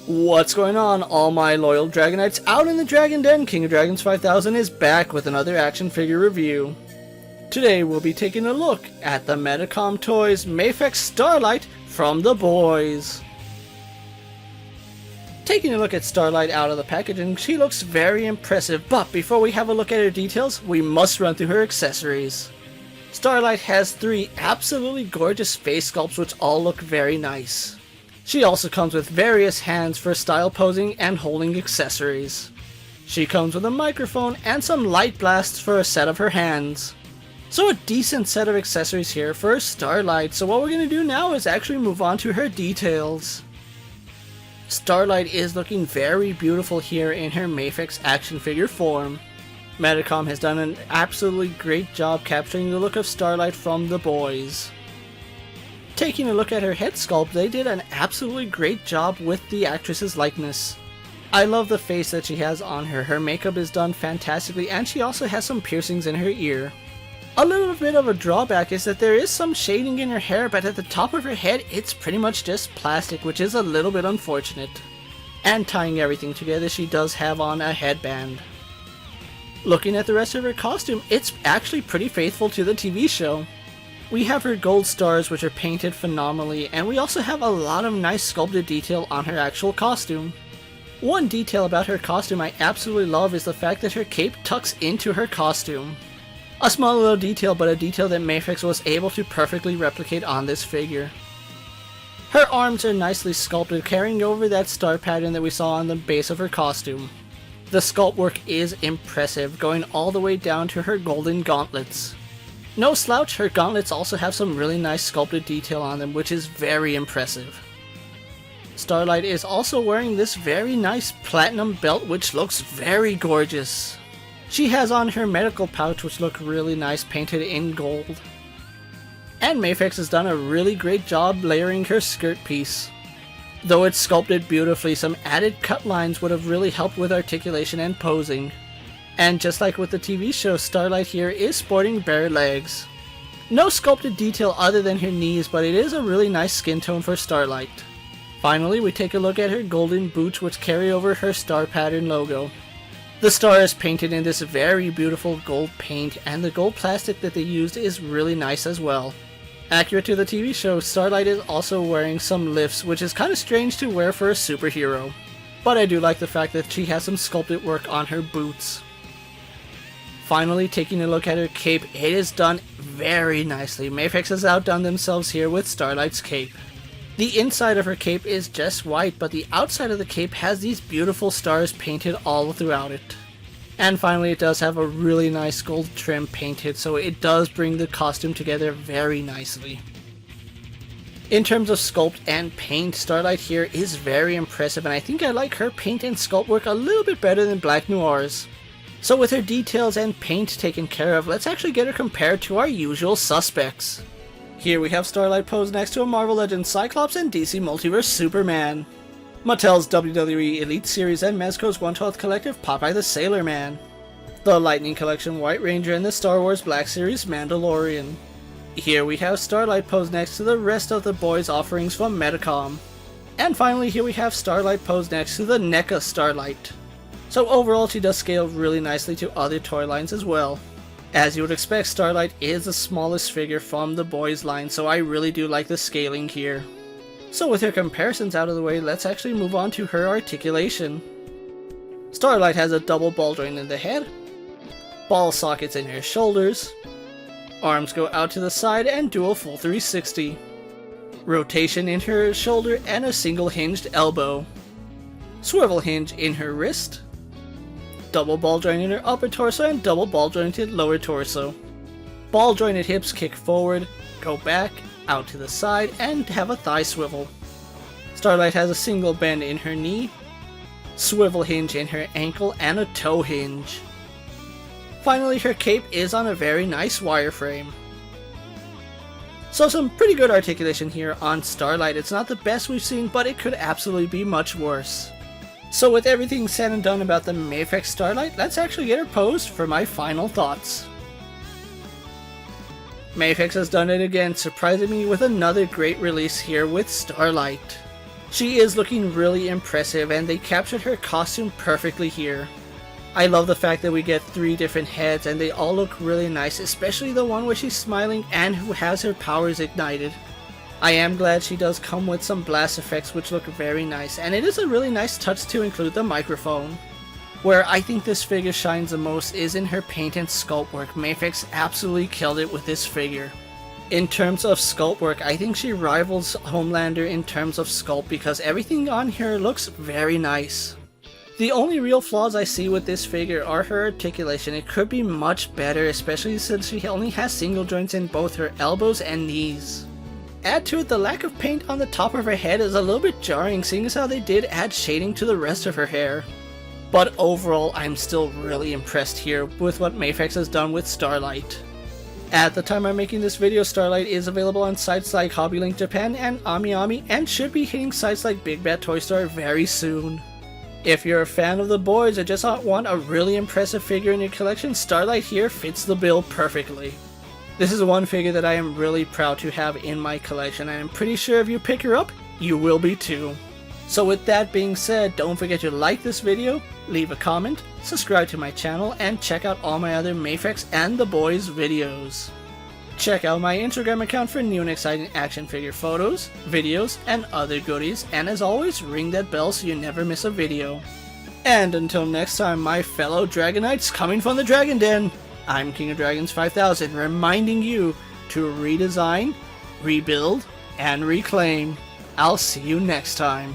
What's going on, all my loyal Dragonites out in the Dragon Den? King of Dragons 5000 is back with another action figure review. Today we'll be taking a look at the Medicom Toys Mafex Starlight from the boys. Taking a look at Starlight out of the packaging, she looks very impressive, but before we have a look at her details, we must run through her accessories. Starlight has 3 absolutely gorgeous face sculpts which all look very nice. She also comes with various hands for style posing and holding accessories. She comes with a microphone and some light blasts for a set of her hands. So a decent set of accessories here for Starlight, so what we're going to do now is actually move on to her details. Starlight is looking very beautiful here in her Mafex action figure form. Medicom has done an absolutely great job capturing the look of Starlight from the boys. Taking a look at her head sculpt, they did an absolutely great job with the actress's likeness. I love the face that she has on her. Her makeup is done fantastically, and she also has some piercings in her ear. A little bit of a drawback is that there is some shading in her hair, but at the top of her head it's pretty much just plastic, which is a little bit unfortunate. And tying everything together, she does have on a headband. Looking at the rest of her costume, it's actually pretty faithful to the TV show. We have her gold stars, which are painted phenomenally, and we also have a lot of nice sculpted detail on her actual costume. One detail about her costume I absolutely love is the fact that her cape tucks into her costume. A small little detail, but a detail that Mafex was able to perfectly replicate on this figure. Her arms are nicely sculpted, carrying over that star pattern that we saw on the base of her costume. The sculpt work is impressive, going all the way down to her golden gauntlets. No slouch, her gauntlets also have some really nice sculpted detail on them, which is very impressive. Starlight is also wearing this very nice platinum belt, which looks very gorgeous. She has on her medical pouch, which look really nice, painted in gold. And Mafex has done a really great job layering her skirt piece. Though it's sculpted beautifully, some added cut lines would have really helped with articulation and posing. And just like with the TV show, Starlight here is sporting bare legs. No sculpted detail other than her knees, but it is a really nice skin tone for Starlight. Finally, we take a look at her golden boots, which carry over her star pattern logo. The star is painted in this very beautiful gold paint, and the gold plastic that they used is really nice as well. Accurate to the TV show, Starlight is also wearing some lifts, which is kind of strange to wear for a superhero. But I do like the fact that she has some sculpted work on her boots. Finally, taking a look at her cape, it is done very nicely. Mafex has outdone themselves here with Starlight's cape. The inside of her cape is just white, but the outside of the cape has these beautiful stars painted all throughout it. And finally, it does have a really nice gold trim painted, so it does bring the costume together very nicely. In terms of sculpt and paint, Starlight here is very impressive, and I think I like her paint and sculpt work a little bit better than Black Noir's. So with her details and paint taken care of, let's actually get her compared to our usual suspects. Here we have Starlight posed next to a Marvel Legends Cyclops and DC Multiverse Superman. Mattel's WWE Elite Series and Mezco's 1/12 Collective Popeye the Sailor Man. The Lightning Collection White Ranger and the Star Wars Black Series Mandalorian. Here we have Starlight posed next to the rest of the boys' offerings from Medicom. And finally, here we have Starlight posed next to the NECA Starlight. So overall, she does scale really nicely to other toy lines as well. As you would expect, Starlight is the smallest figure from the boys line, so I really do like the scaling here. So with her comparisons out of the way, let's actually move on to her articulation. Starlight has a double ball joint in the head, ball sockets in her shoulders, arms go out to the side and do a full 360, rotation in her shoulder and a single hinged elbow, swivel hinge in her wrist, double ball joint in her upper torso and double ball jointed lower torso. Ball jointed hips kick forward, go back, out to the side, and have a thigh swivel. Starlight has a single bend in her knee, swivel hinge in her ankle, and a toe hinge. Finally, her cape is on a very nice wireframe. So some pretty good articulation here on Starlight. It's not the best we've seen, but it could absolutely be much worse. So with everything said and done about the Mafex Starlight, let's actually get her posed for my final thoughts. Mafex has done it again, surprising me with another great release here with Starlight. She is looking really impressive, and they captured her costume perfectly here. I love the fact that we get 3 different heads and they all look really nice, especially the one where she's smiling and who has her powers ignited. I am glad she does come with some blast effects which look very nice, and it is a really nice touch to include the microphone. Where I think this figure shines the most is in her paint and sculpt work. Mafex absolutely killed it with this figure. In terms of sculpt work, I think she rivals Homelander in terms of sculpt because everything on her looks very nice. The only real flaws I see with this figure are her articulation. It could be much better, especially since she only has single joints in both her elbows and knees. Add to it, the lack of paint on the top of her head is a little bit jarring, seeing as how they did add shading to the rest of her hair. But overall, I'm still really impressed here with what Mafex has done with Starlight. At the time I'm making this video, Starlight is available on sites like HobbyLink Japan and AmiAmi, and should be hitting sites like Big Bad Toy Store very soon. If you're a fan of the boys or just want a really impressive figure in your collection, Starlight here fits the bill perfectly. This is one figure that I am really proud to have in my collection, and I'm pretty sure if you pick her up, you will be too. So with that being said, don't forget to like this video, leave a comment, subscribe to my channel, and check out all my other Mafex and the boys videos. Check out my Instagram account for new and exciting action figure photos, videos, and other goodies, and as always, ring that bell so you never miss a video. And until next time, my fellow Dragonites coming from the Dragon Den, I'm King of Dragons 5000, reminding you to redesign, rebuild, and reclaim. I'll see you next time.